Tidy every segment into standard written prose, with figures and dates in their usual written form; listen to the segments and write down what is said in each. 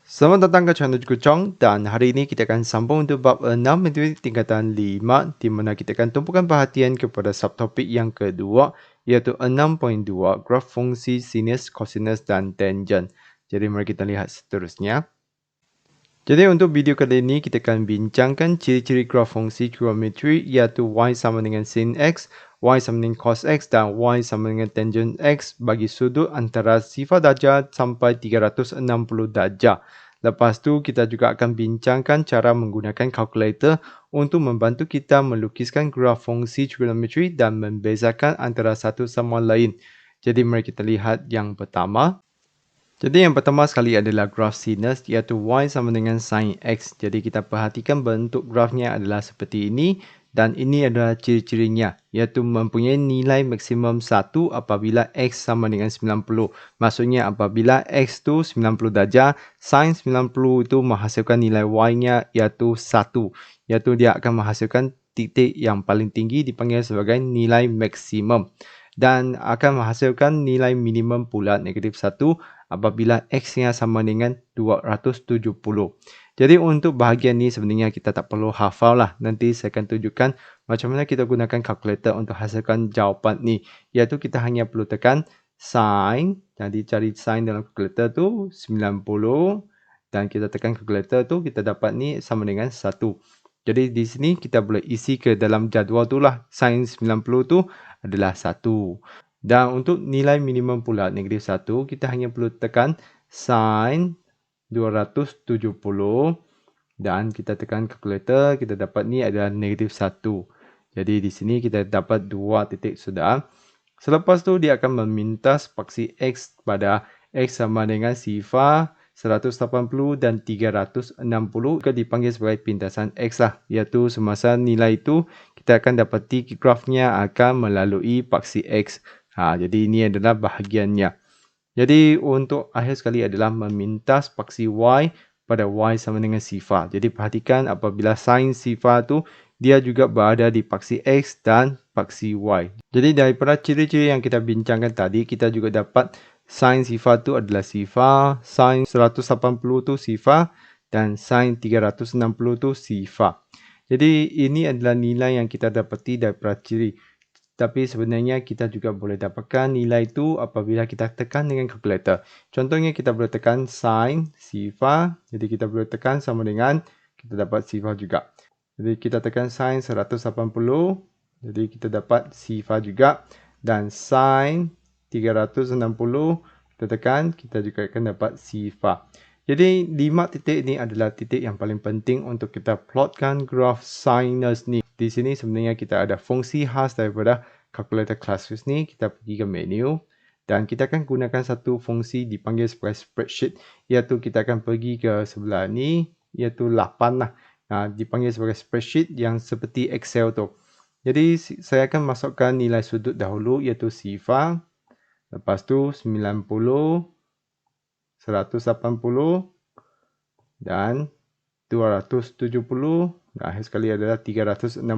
Selamat datang ke channel Kucong dan hari ini kita akan sambung untuk bab 6 itu tingkatan 5 di mana kita akan tumpukan perhatian kepada subtopik yang kedua iaitu 6.2 graf fungsi sinus, cosinus dan tangent. Jadi mari kita lihat seterusnya. Jadi untuk video kali ini kita akan bincangkan ciri-ciri graf fungsi trigonometri iaitu y sama dengan sin x, y sama dengan cos x dan y sama dengan tangent x bagi sudut antara 0 darjah sampai 360 darjah. Lepas tu kita juga akan bincangkan cara menggunakan kalkulator untuk membantu kita melukiskan graf fungsi trigonometri dan membezakan antara satu sama lain. Jadi mari kita lihat yang pertama. Jadi yang pertama sekali adalah graf sinus iaitu y sama dengan sin x. Jadi kita perhatikan bentuk grafnya adalah seperti ini dan ini adalah ciri-cirinya iaitu mempunyai nilai maksimum 1 apabila x sama dengan 90. Maksudnya apabila x tu 90 darjah, sin 90 itu menghasilkan nilai y-nya iaitu 1. Iaitu dia akan menghasilkan titik yang paling tinggi dipanggil sebagai nilai maksimum. Dan akan menghasilkan nilai minimum pula negatif 1 apabila x-nya sama dengan 270. Jadi untuk bahagian ni sebenarnya kita tak perlu hafal lah. Nanti saya akan tunjukkan macam mana kita gunakan kalkulator untuk hasilkan jawapan ni. Iaitu kita hanya perlu tekan sin. Jadi cari sin dalam kalkulator tu 90. Dan kita tekan kalkulator tu kita dapat ni sama dengan 1. Jadi di sini kita boleh isi ke dalam jadual tu lah. Sin 90 tu adalah 1. Dan untuk nilai minimum pula negatif 1, kita hanya perlu tekan sin 270 dan kita tekan kalkulator, kita dapat ni adalah negatif 1. Jadi di sini kita dapat 2 titik sudah. Selepas tu dia akan meminta spaksi x pada x sama dengan sifar 180 dan 360 juga dipanggil sebagai pintasan x lah. Iaitu semasa nilai itu kita akan dapati grafnya akan melalui paksi x. Jadi ini adalah bahagiannya. Jadi untuk akhir sekali adalah meminta paksi y pada y sama dengan sifar. Jadi perhatikan apabila sin sifar tu dia juga berada di paksi x dan paksi y. Jadi daripada ciri-ciri yang kita bincangkan tadi, kita juga dapat sin sifar tu adalah sifar, sin 180 tu sifar dan sin 360 tu sifar. Jadi ini adalah nilai yang kita dapati daripada ciri. Tapi sebenarnya kita juga boleh dapatkan nilai itu apabila kita tekan dengan kalkulator. Contohnya kita boleh tekan sin sifar. Jadi kita boleh tekan sama dengan kita dapat sifar juga. Jadi kita tekan sin 180. Jadi kita dapat sifar juga. Dan sin 360 kita tekan, kita juga akan dapat sifar. Jadi 5 titik ini adalah titik yang paling penting untuk kita plotkan graf sinus ni. Di sini sebenarnya kita ada fungsi khas daripada calculator Classwiz ni. Kita pergi ke menu dan kita akan gunakan satu fungsi dipanggil sebagai spreadsheet, iaitu kita akan pergi ke sebelah ni iaitu 8 lah. Dipanggil sebagai spreadsheet yang seperti Excel tu. Jadi saya akan masukkan nilai sudut dahulu iaitu sifar. Lepas tu 90, 180 dan 270 dan akhir sekali adalah 360.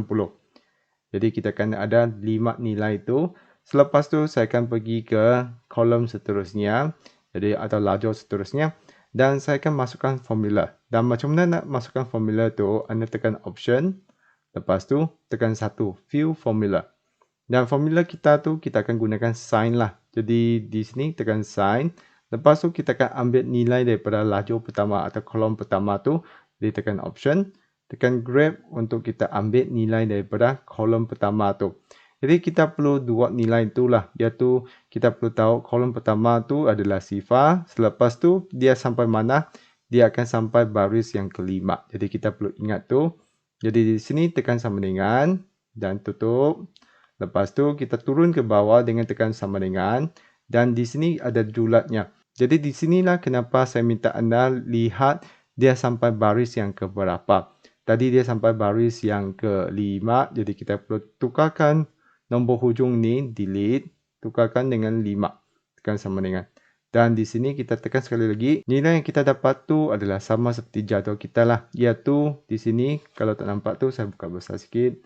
Jadi kita akan ada 5 nilai itu. Selepas tu saya akan pergi ke kolom seterusnya. Jadi atau lajur seterusnya. Dan saya akan masukkan formula. Dan macam mana nak masukkan formula tu? Anda tekan option. Lepas tu tekan 1. View formula. Dan formula kita tu kita akan gunakan sin lah. Jadi di sini tekan sin. Lepas tu kita akan ambil nilai daripada lajur pertama atau kolom pertama tu. Jadi tekan option. Tekan grab untuk kita ambil nilai daripada kolom pertama tu. Jadi kita perlu dua nilai itulah. Iaitu kita perlu tahu kolom pertama tu adalah sifar. Selepas tu dia sampai mana? Dia akan sampai baris yang kelima. Jadi kita perlu ingat tu. Jadi di sini tekan sama dengan dan tutup. Lepas tu kita turun ke bawah dengan tekan sama dengan. Dan di sini ada julatnya. Jadi di sinilah kenapa saya minta anda lihat dia sampai baris yang keberapa. Tadi dia sampai baris yang ke-5. Jadi kita perlu tukarkan nombor hujung ni, delete. Tukarkan dengan 5. Tekan sama dengan. Dan di sini kita tekan sekali lagi. Nilai yang kita dapat tu adalah sama seperti jadual kita lah. Iaitu di sini, kalau tak nampak tu saya buka besar sikit.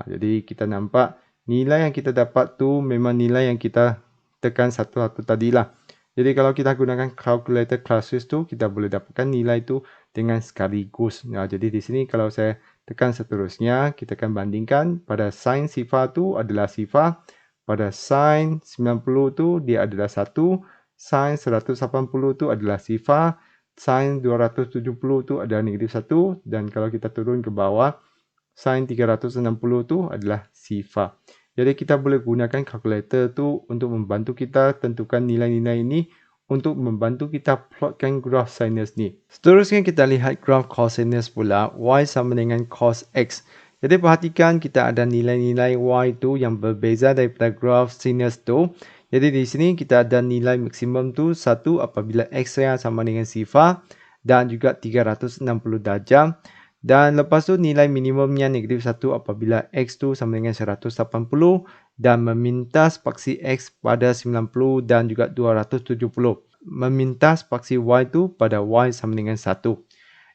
Jadi kita nampak nilai yang kita dapat tu memang nilai yang kita tekan satu-satu tadilah. Jadi kalau kita gunakan calculator classes tu, kita boleh dapatkan nilai tu dengan sekaligus. Nah, jadi di sini kalau saya tekan seterusnya, kita akan bandingkan pada sin sifar tu adalah sifar, pada sin 90 tu dia adalah 1, sin 180 tu adalah sifar, sin 270 tu adalah negatif 1, dan kalau kita turun ke bawah, sin 360 tu adalah sifar. Jadi kita boleh gunakan calculator tu untuk membantu kita tentukan nilai-nilai ini untuk membantu kita plotkan graf sinus ni. Seterusnya kita lihat graf cosinus pula, y sama dengan cos x. Jadi perhatikan kita ada nilai-nilai y tu yang berbeza daripada graf sinus tu. Jadi di sini kita ada nilai maksimum tu 1 apabila x yang sama dengan sifar dan juga 360 darjah. Dan lepas tu nilai minimumnya negatif 1 apabila x tu sama dengan 180 dan memintas paksi x pada 90 dan juga 270. Memintas paksi y tu pada y sama dengan 1.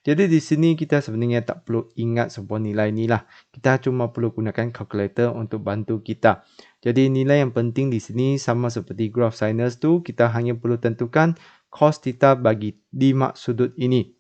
Jadi di sini kita sebenarnya tak perlu ingat sebuah nilai ni lah. Kita cuma perlu gunakan calculator untuk bantu kita. Jadi nilai yang penting di sini sama seperti graf sinus tu, kita hanya perlu tentukan cos theta bagi 5 sudut ini.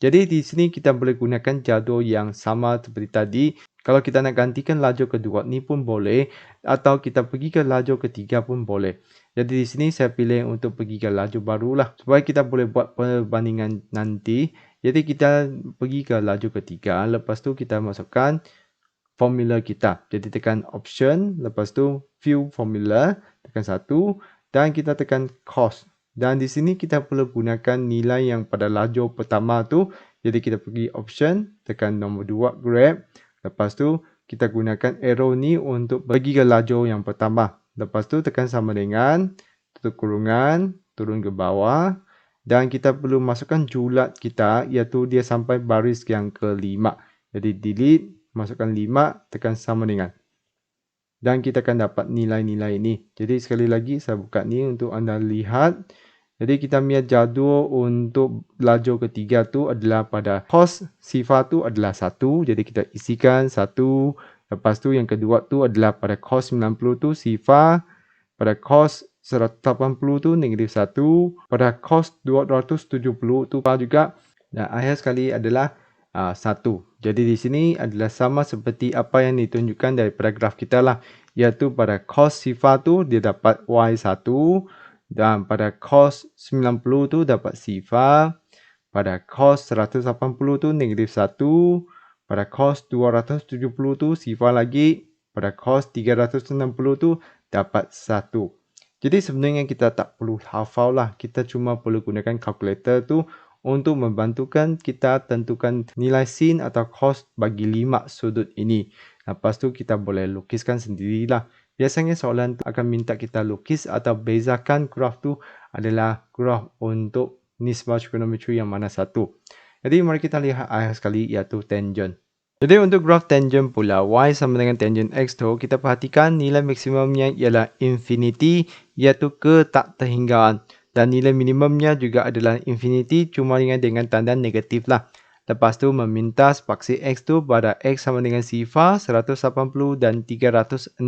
Jadi di sini kita boleh gunakan jadual yang sama seperti tadi. Kalau kita nak gantikan lajur kedua ni pun boleh, atau kita pergi ke lajur ketiga pun boleh. Jadi di sini saya pilih untuk pergi ke lajur baru lah, supaya kita boleh buat perbandingan nanti. Jadi kita pergi ke lajur ketiga, lepas tu kita masukkan formula kita. Jadi tekan option, lepas tu view formula, tekan 1 dan kita tekan cost. Dan di sini kita perlu gunakan nilai yang pada lajur pertama tu. Jadi kita pergi option, tekan nombor 2 grab. Lepas tu kita gunakan arrow ni untuk pergi ke lajur yang pertama. Lepas tu tekan sama dengan, tutup kurungan, turun ke bawah. Dan kita perlu masukkan julat kita, iaitu dia sampai baris yang ke-5. Jadi delete, masukkan 5, tekan sama dengan. Dan kita akan dapat nilai-nilai ini. Jadi sekali lagi saya buka ni untuk anda lihat. Jadi kita punya jadual untuk lajur ketiga tu adalah pada cos sifar tu adalah 1. Jadi kita isikan 1. Lepas tu yang kedua tu adalah pada cos 90 tu sifar. Pada cos 180 tu negatif 1. Pada cos 270 tu juga. Dan akhir sekali adalah 1. Jadi di sini adalah sama seperti apa yang ditunjukkan daripada graf kita lah. Iaitu pada cos sifar tu dia dapat y1. Dan pada cos 90 tu dapat sifar. Pada cos 180 tu negatif 1. Pada cos 270 tu sifar lagi. Pada cos 360 tu dapat 1. Jadi sebenarnya kita tak perlu hafal lah. Kita cuma perlu gunakan calculator tu untuk membantukan kita tentukan nilai sin atau cos bagi 5 sudut ini. Lepas tu kita boleh lukiskan sendirilah. Biasanya soalan tu akan minta kita lukis atau bezakan graf tu adalah graf untuk nisbah trigonometri yang mana satu. Jadi mari kita lihat akhir sekali iaitu tangent. Jadi untuk graf tangent pula, y sama dengan tangent x tu, kita perhatikan nilai maksimumnya ialah infinity iaitu ke tak terhinggaan. Dan nilai minimumnya juga adalah infinity cuma dengan tanda negatif lah. Lepas tu memintas paksi x tu pada x sama dengan sifar 180 dan 360.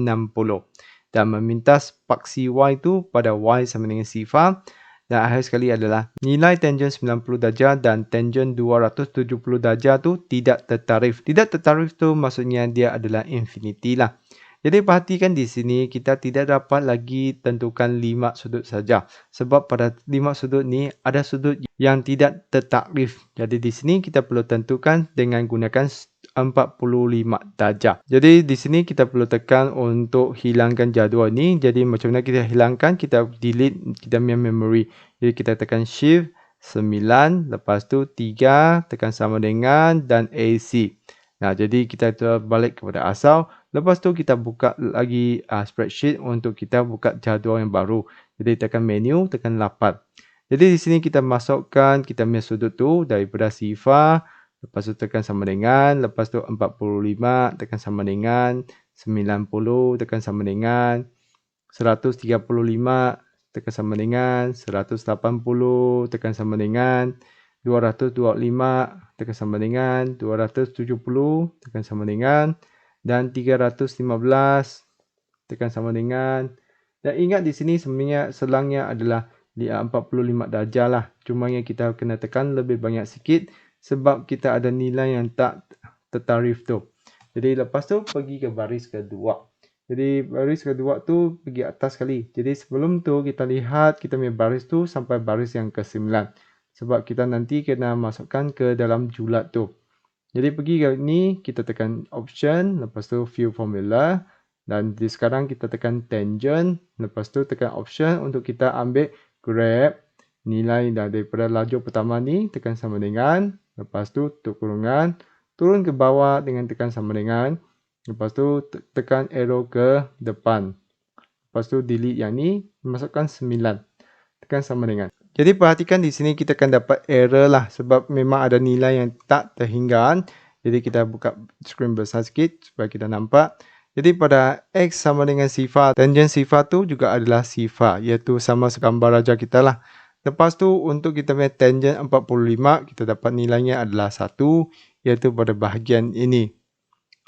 Dan memintas paksi y tu pada y sama dengan sifar. Dan akhir sekali adalah nilai tangent 90 darjah dan tangent 270 darjah tu tidak tertarif. Tidak tertarif tu maksudnya dia adalah infinity lah. Jadi perhatikan di sini kita tidak dapat lagi tentukan 5 sudut saja. Sebab pada 5 sudut ni ada sudut yang tidak tertakrif. Jadi di sini kita perlu tentukan dengan gunakan 45 darjah. Jadi di sini kita perlu tekan untuk hilangkan jadual ni. Jadi macam mana kita hilangkan? Kita delete kita punya memory. Jadi kita tekan shift 9, lepas tu 3, tekan sama dengan dan AC. Nah, jadi kita balik kepada asal. Lepas tu kita buka lagi spreadsheet untuk kita buka jadual yang baru. Jadi tekan menu, tekan 8. Jadi di sini kita masukkan kita punya sudut tu daripada sifar. Lepas tu tekan sama dengan. Lepas tu 45, tekan sama dengan. 90, tekan sama dengan. 135, tekan sama dengan. 180, tekan sama dengan. 225, tekan sama dengan. 270, tekan sama dengan. Dan 315 tekan sama dengan. Dan ingat di sini sebenarnya selangnya adalah 45 darjah lah. Cuma yang kita kena tekan lebih banyak sikit sebab kita ada nilai yang tak tertarif tu. Jadi lepas tu pergi ke baris kedua. Jadi baris kedua tu pergi atas sekali. Jadi sebelum tu kita lihat kita punya baris tu sampai baris yang ke-9. Sebab kita nanti kena masukkan ke dalam julat tu. Jadi pergi ke ni, kita tekan option, lepas tu view formula. Dan di sekarang kita tekan tangent, lepas tu tekan option untuk kita ambil grab nilai daripada lajur pertama ni, tekan sama dengan, lepas tu tuk kurungan, turun ke bawah dengan tekan sama dengan, lepas tu tekan arrow ke depan. Lepas tu delete yang ni, masukkan 9, tekan sama dengan. Jadi perhatikan di sini kita akan dapat error lah sebab memang ada nilai yang tak terhinggaan. Jadi kita buka skrin besar sikit supaya kita nampak. Jadi pada X sama dengan sifar, tangent sifar tu juga adalah sifar, iaitu sama segambar raja kita lah. Lepas tu untuk kita punya tangent 45, kita dapat nilainya adalah 1, iaitu pada bahagian ini.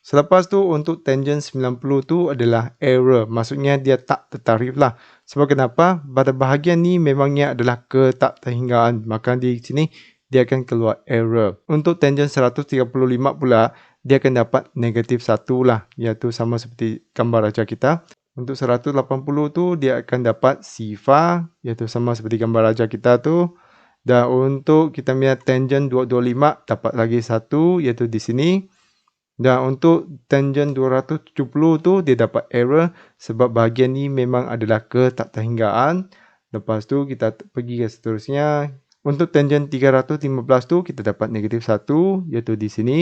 Selepas tu untuk tangent 90 tu adalah error. Maksudnya dia tak tertarif lah. Sebab kenapa? Pada bahagian ni memangnya adalah ke tak terhinggaan. Maka di sini dia akan keluar error. Untuk tangent 135 pula, dia akan dapat negatif 1 lah. Iaitu sama seperti gambar raja kita. Untuk 180 tu dia akan dapat sifar. Iaitu sama seperti gambar raja kita tu. Dan untuk kita punya tangent 225 dapat lagi 1 iaitu di sini. Dan untuk tangent 270 tu dia dapat error sebab bahagian ni memang adalah ke tak terhinggaan. Lepas tu kita pergi ke seterusnya. Untuk tangent 315 tu kita dapat negatif 1 iaitu di sini.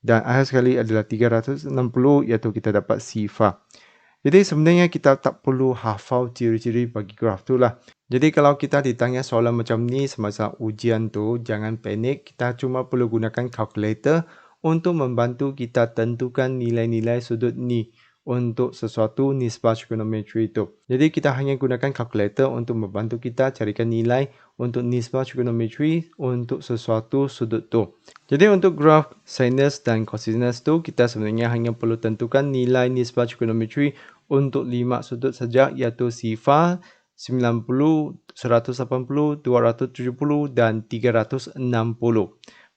Dan akhir sekali adalah 360 iaitu kita dapat sifar. Jadi sebenarnya kita tak perlu hafal ciri-ciri bagi graf tu lah. Jadi kalau kita ditanya soalan macam ni semasa ujian tu, jangan panik. Kita cuma perlu gunakan calculator untuk membantu kita tentukan nilai-nilai sudut ni untuk sesuatu nisbah trigonometri itu. Jadi kita hanya gunakan calculator untuk membantu kita carikan nilai untuk nisbah trigonometri untuk sesuatu sudut tu. Jadi untuk graf sinus dan cosinus tu kita sebenarnya hanya perlu tentukan nilai nisbah trigonometri untuk 5 sudut saja iaitu sifar, 90, 180, 270 dan 360.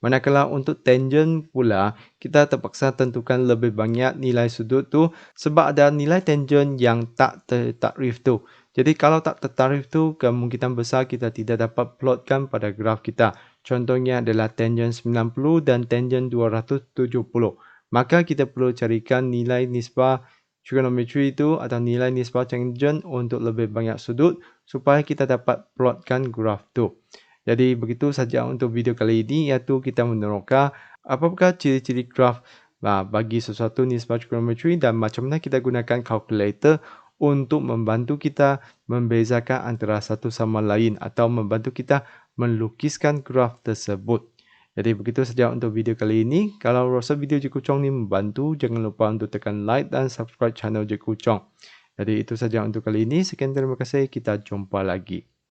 Manakala untuk tangent pula, kita terpaksa tentukan lebih banyak nilai sudut tu sebab ada nilai tangent yang tak tertarif tu. Jadi kalau tak tertarif tu, kemungkinan besar kita tidak dapat plotkan pada graf kita. Contohnya adalah tangent 90 dan tangent 270. Maka kita perlu carikan nilai nisbah trigonometri itu atau nilai nisbah tangent untuk lebih banyak sudut supaya kita dapat plotkan graf tu. Jadi begitu saja untuk video kali ini iaitu kita meneroka apakah ciri-ciri graf bagi sesuatu nisbah trigonometri dan macam mana kita gunakan calculator untuk membantu kita membezakan antara satu sama lain atau membantu kita melukiskan graf tersebut. Jadi begitu saja untuk video kali ini. Kalau rasa video Cikgu Chong ni membantu, jangan lupa untuk tekan like dan subscribe channel Cikgu Chong. Jadi itu saja untuk kali ini. Sekian terima kasih. Kita jumpa lagi.